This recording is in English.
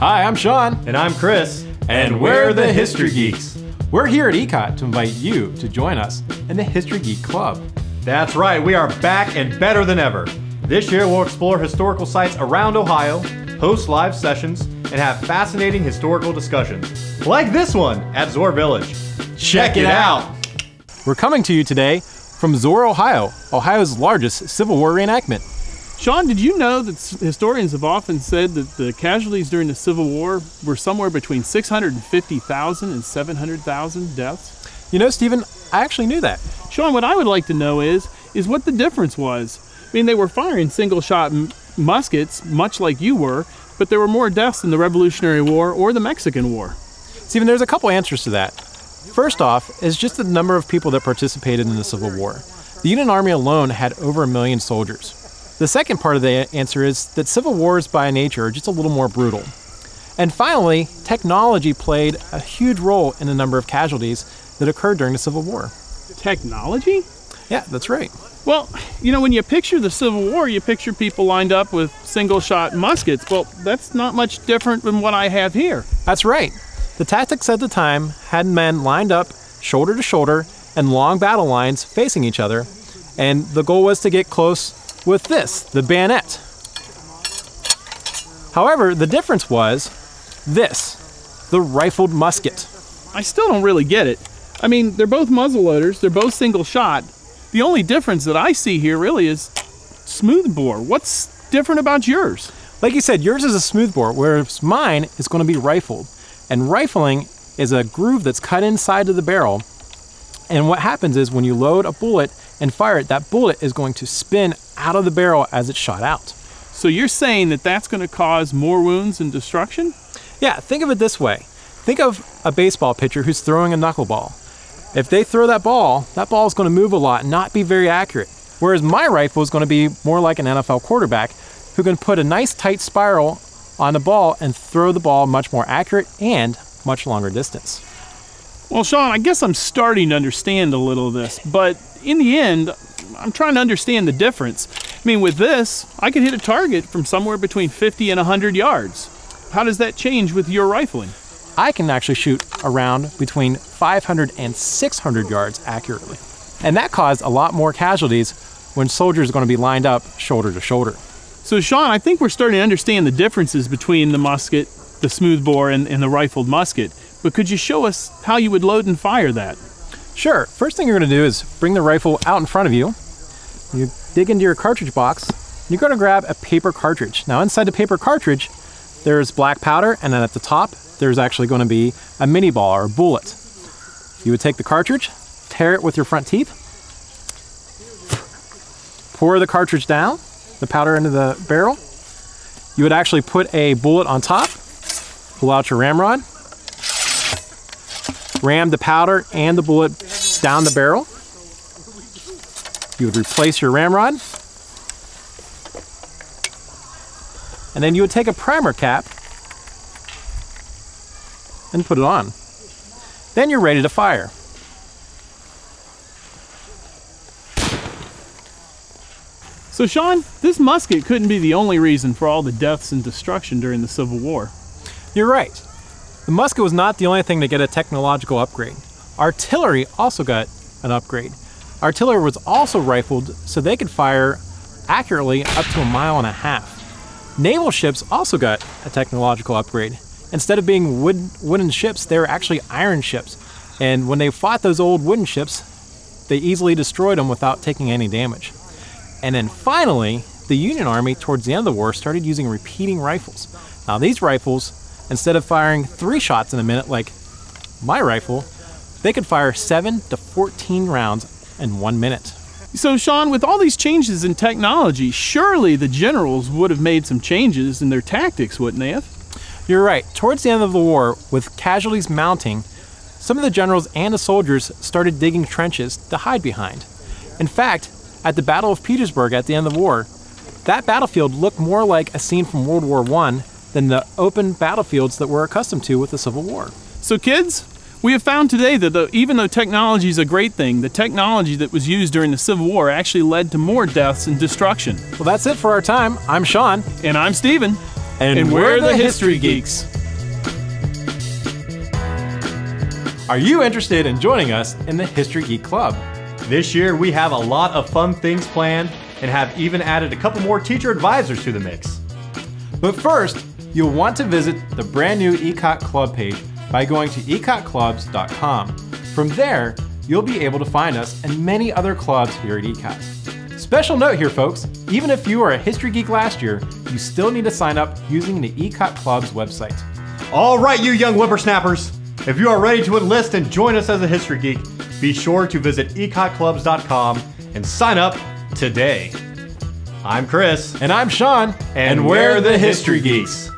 Hi, I'm Sean. And I'm Chris. And we're the History Geeks. We're here at Ecot to invite you to join us in the History Geek Club. That's right, we are back and better than ever. This year we'll explore historical sites around Ohio, host live sessions, and have fascinating historical discussions. Like this one at Zoar Village. Check it out! We're coming to you today from Zoar, Ohio, Ohio's largest Civil War reenactment. Sean, did you know that historians have often said that the casualties during the Civil War were somewhere between 650,000 and 700,000 deaths? You know, Stephen, I actually knew that. Sean, what I would like to know is what the difference was. I mean, they were firing single-shot muskets, much like you were, but there were more deaths in the Revolutionary War or the Mexican War. Stephen, there's a couple answers to that. First off is just the number of people that participated in the Civil War. The Union Army alone had over 1 million soldiers. The second part of the answer is that civil wars by nature are just a little more brutal. And finally, technology played a huge role in the number of casualties that occurred during the Civil War. Technology? Yeah, that's right. Well, you know, when you picture the Civil War, you picture people lined up with single-shot muskets. Well, that's not much different than what I have here. That's right. The tactics at the time had men lined up shoulder to shoulder in long battle lines facing each other, and the goal was to get close with this, the bayonet. However, the difference was this, the rifled musket. I still don't really get it. I mean, they're both muzzle loaders, they're both single shot. The only difference that I see here really is smoothbore. What's different about yours? Like you said, yours is a smoothbore, whereas mine is going to be rifled. And rifling is a groove that's cut inside of the barrel. And what happens is when you load a bullet and fire it, that bullet is going to spin out of the barrel as it's shot out. So you're saying that that's going to cause more wounds and destruction? Yeah, think of it this way. Think of a baseball pitcher who's throwing a knuckleball. If they throw that ball is going to move a lot and not be very accurate. Whereas my rifle is going to be more like an NFL quarterback who can put a nice tight spiral on the ball and throw the ball much more accurate and much longer distance. Well, Sean, I guess I'm starting to understand a little of this, but in the end, I'm trying to understand the difference. I mean, with this, I could hit a target from somewhere between 50 and 100 yards. How does that change with your rifling? I can actually shoot around between 500 and 600 yards accurately. And that caused a lot more casualties when soldiers are going to be lined up shoulder to shoulder. So, Sean, I think we're starting to understand the differences between the musket, the smoothbore, and the rifled musket. But could you show us how you would load and fire that? Sure. First thing you're going to do is bring the rifle out in front of you. You dig into your cartridge box. And you're going to grab a paper cartridge. Now, inside the paper cartridge, there's black powder, and then at the top, there's actually going to be a mini ball or a bullet. You would take the cartridge, tear it with your front teeth, pour the cartridge down, the powder into the barrel. You would actually put a bullet on top, pull out your ramrod, ram the powder and the bullet down the barrel. You would replace your ramrod. And then you would take a primer cap and put it on. Then you're ready to fire. So, Sean, this musket couldn't be the only reason for all the deaths and destruction during the Civil War. You're right. The musket was not the only thing to get a technological upgrade. Artillery also got an upgrade. Artillery was also rifled so they could fire accurately up to 1.5 miles. Naval ships also got a technological upgrade. Instead of being wooden ships, they were actually iron ships. And when they fought those old wooden ships, they easily destroyed them without taking any damage. And then finally, the Union Army, towards the end of the war, started using repeating rifles. Now these rifles, instead of firing 3 shots in a minute like my rifle, they could fire 7 to 14 rounds in 1 minute. So, Sean, with all these changes in technology, surely the generals would have made some changes in their tactics, wouldn't they have? You're right. Towards the end of the war, with casualties mounting, some of the generals and the soldiers started digging trenches to hide behind. In fact, at the Battle of Petersburg at the end of the war, that battlefield looked more like a scene from World War I than the open battlefields that we're accustomed to with the Civil War. So, kids, we have found today that even though technology is a great thing, the technology that was used during the Civil War actually led to more deaths and destruction. Well, that's it for our time. I'm Sean. And I'm Steven. And we're the History Geeks. Are you interested in joining us in the History Geek Club? This year, we have a lot of fun things planned and have even added a couple more teacher advisors to the mix. But first, you'll want to visit the brand new Ecot Club page by going to ECOTtv.com. From there, you'll be able to find us and many other clubs here at Ecot. Special note here, folks, even if you were a History Geek last year, you still need to sign up using the Ecot Club's website. All right, you young whippersnappers. If you are ready to enlist and join us as a History Geek, be sure to visit ECOTtv.com and sign up today. I'm Chris. And I'm Sean. And we're the History Geeks.